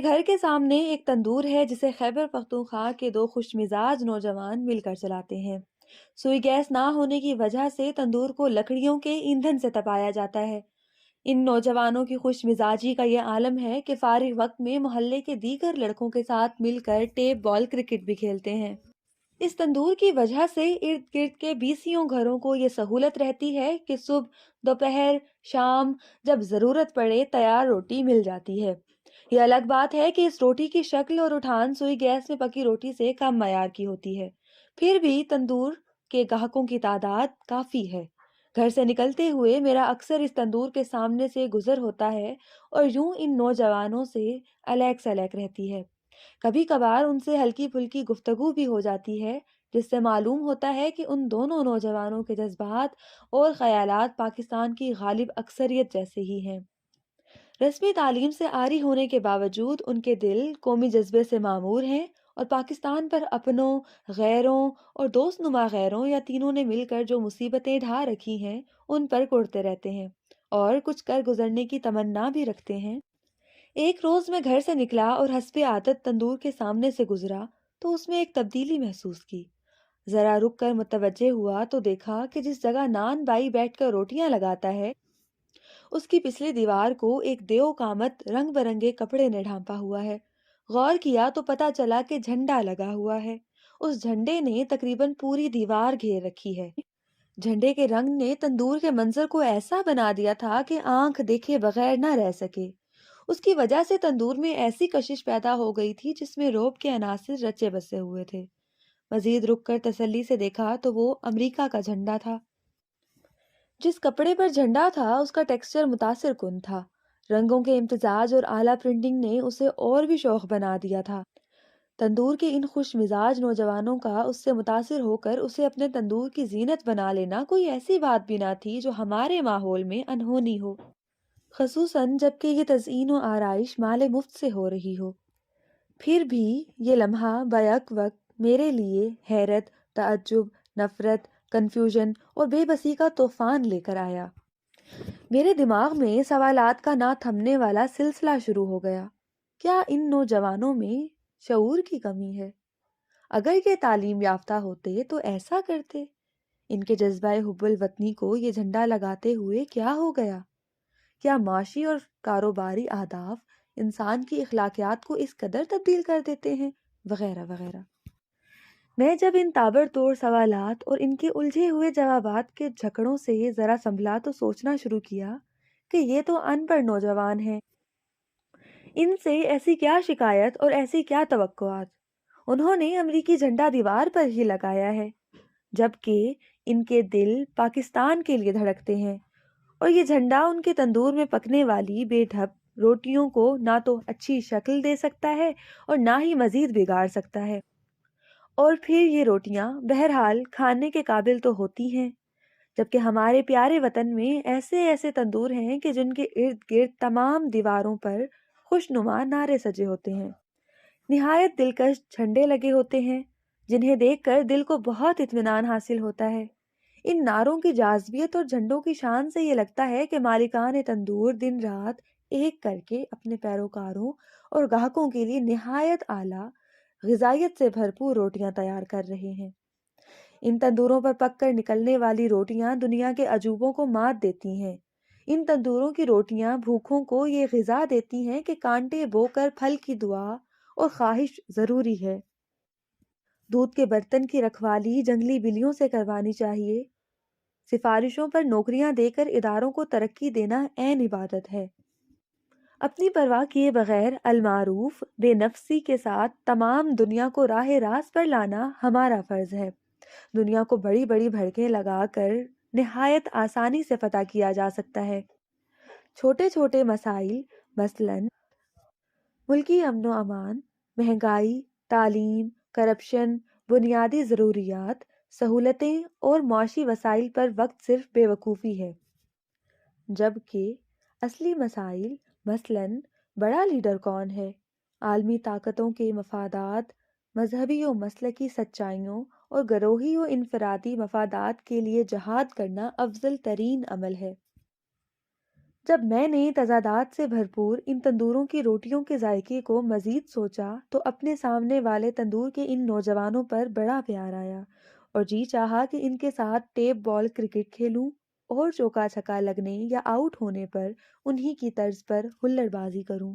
گھر کے سامنے ایک تندور ہے جسے خیبر پختونخوا کے دو خوش مزاج نوجوان مل کر چلاتے ہیں۔ سوئی گیس نہ ہونے کی وجہ سے تندور کو لکڑیوں کے ایندھن سے تپایا جاتا ہے۔ ان نوجوانوں کی خوش مزاجی کا یہ عالم ہے کہ فارغ وقت میں محلے کے دیگر لڑکوں کے ساتھ مل کر ٹیپ بال کرکٹ بھی کھیلتے ہیں۔ اس تندور کی وجہ سے ارد گرد کے بیسیوں گھروں کو یہ سہولت رہتی ہے کہ صبح، دوپہر، شام جب ضرورت پڑے تیار روٹی مل جاتی ہے۔ یہ الگ بات ہے کہ اس روٹی کی شکل اور اٹھان سوئی گیس میں پکی روٹی سے کم معیار کی ہوتی ہے، پھر بھی تندور کے گاہکوں کی تعداد کافی ہے۔ گھر سے نکلتے ہوئے میرا اکثر اس تندور کے سامنے سے گزر ہوتا ہے اور یوں ان نوجوانوں سے الیک سلیک رہتی ہے۔ کبھی کبھار ان سے ہلکی پھلکی گفتگو بھی ہو جاتی ہے، جس سے معلوم ہوتا ہے کہ ان دونوں نوجوانوں کے جذبات اور خیالات پاکستان کی غالب اکثریت جیسے ہی ہیں۔ رسمی تعلیم سے عاری ہونے کے باوجود ان کے دل قومی جذبے سے معمور ہیں اور پاکستان پر اپنوں، غیروں اور دوست نما غیروں یا تینوں نے مل کر جو مصیبتیں ڈھا رکھی ہیں ان پر کڑتے رہتے ہیں اور کچھ کر گزرنے کی تمنا بھی رکھتے ہیں۔ ایک روز میں گھر سے نکلا اور حسب عادت تندور کے سامنے سے گزرا تو اس میں ایک تبدیلی محسوس کی۔ ذرا رک کر متوجہ ہوا تو دیکھا کہ جس جگہ نان بائی بیٹھ کر روٹیاں لگاتا ہے اس کی پچھلی دیوار کو ایک دیو کامت رنگ برنگے کپڑے نے ڈھانپا ہوا ہے۔ غور کیا تو پتا چلا کہ جھنڈا لگا ہوا ہے۔ اس جھنڈے نے تقریباً پوری دیوار گھیر رکھی ہے۔ جھنڈے کے رنگ نے تندور کے منظر کو ایسا بنا دیا تھا کہ آنکھ دیکھے بغیر نہ رہ سکے۔ اس کی وجہ سے تندور میں ایسی کشش پیدا ہو گئی تھی جس میں رعب کے عناصر رچے بسے ہوئے تھے۔ مزید رک کر تسلی سے دیکھا تو وہ امریکہ کا جھنڈا تھا۔ جس کپڑے پر جھنڈا تھا اس کا ٹیکسچر متاثر کن تھا۔ رنگوں کے امتزاج اور اعلیٰ پرنٹنگ نے اسے اور بھی شوق بنا دیا تھا۔ تندور کے ان خوش مزاج نوجوانوں کا اس سے متاثر ہو کر اسے اپنے تندور کی زینت بنا لینا کوئی ایسی بات بھی نہ تھی جو ہمارے ماحول میں انہونی ہو، خصوصاً جب کہ یہ تزئین و آرائش مال مفت سے ہو رہی ہو۔ پھر بھی یہ لمحہ بیک وقت میرے لیے حیرت، تعجب، نفرت، کنفیوژن اور بے بسی کا طوفان لے کر آیا۔ میرے دماغ میں سوالات کا نہ تھمنے والا سلسلہ شروع ہو گیا۔ کیا ان نوجوانوں میں شعور کی کمی ہے؟ اگر یہ تعلیم یافتہ ہوتے تو ایسا کرتے؟ ان کے جذبہ حب الوطنی کو یہ جھنڈا لگاتے ہوئے کیا ہو گیا؟ کیا معاشی اور کاروباری اہداف انسان کی اخلاقیات کو اس قدر تبدیل کر دیتے ہیں؟ وغیرہ وغیرہ۔ میں جب ان تابڑ توڑ سوالات اور ان کے الجھے ہوئے جوابات کے جھکڑوں سے ذرا سنبھلا تو سوچنا شروع کیا کہ یہ تو ان پڑھ نوجوان ہیں۔ ان سے ایسی کیا شکایت اور ایسی کیا توقعات؟ انہوں نے امریکی جھنڈا دیوار پر ہی لگایا ہے، جبکہ ان کے دل پاکستان کے لیے دھڑکتے ہیں، اور یہ جھنڈا ان کے تندور میں پکنے والی بے ڈھپ روٹیوں کو نہ تو اچھی شکل دے سکتا ہے اور نہ ہی مزید بگاڑ سکتا ہے۔ اور پھر یہ روٹیاں بہرحال کھانے کے قابل تو ہوتی ہیں، جبکہ ہمارے پیارے وطن میں ایسے ایسے تندور ہیں کہ جن کے ارد گرد تمام دیواروں پر خوش نما نعرے سجے ہوتے ہیں، نہایت دلکش جھنڈے لگے ہوتے ہیں جنہیں دیکھ کر دل کو بہت اطمینان حاصل ہوتا ہے۔ ان نعروں کی جاذبیت اور جھنڈوں کی شان سے یہ لگتا ہے کہ مالکان تندور دن رات ایک کر کے اپنے پیروکاروں اور گاہکوں کے لیے نہایت اعلیٰ غذائیت سے بھرپور روٹیاں تیار کر رہے ہیں۔ ان تندوروں پر پک کر نکلنے والی روٹیاں دنیا کے عجوبوں کو مات دیتی ہیں۔ ان تندوروں کی روٹیاں بھوکھوں کو یہ غذا دیتی ہیں کہ کانٹے بو کر پھل کی دعا اور خواہش ضروری ہے۔ دودھ کے برتن کی رکھوالی جنگلی بلیوں سے کروانی چاہیے۔ سفارشوں پر نوکریاں دے کر اداروں کو ترقی دینا عین عبادت ہے۔ اپنی پرواہ کیے بغیر المعروف بے نفسی کے ساتھ تمام دنیا کو راہ راست پر لانا ہمارا فرض ہے۔ دنیا کو بڑی بڑی بھڑکیں لگا کر نہایت آسانی سے فتح کیا جا سکتا ہے۔ چھوٹے چھوٹے مسائل، مثلاً ملکی امن و امان، مہنگائی، تعلیم، کرپشن، بنیادی ضروریات، سہولتیں اور معاشی وسائل پر وقت صرف بے وقوفی ہے، جبکہ اصلی مسائل، مثلاً بڑا لیڈر کون ہے، عالمی طاقتوں کے مفادات، مذہبی و مسلکی سچائیوں اور گروہی و انفرادی مفادات کے لیے جہاد کرنا افضل ترین عمل ہے۔ جب میں نے تضادات سے بھرپور ان تندوروں کی روٹیوں کے ذائقے کو مزید سوچا تو اپنے سامنے والے تندور کے ان نوجوانوں پر بڑا پیار آیا، اور جی چاہا کہ ان کے ساتھ ٹیپ بال کرکٹ کھیلوں اور چوکا چھکا لگنے یا آؤٹ ہونے پر انہی کی طرز پر ہلڑ بازی کروں۔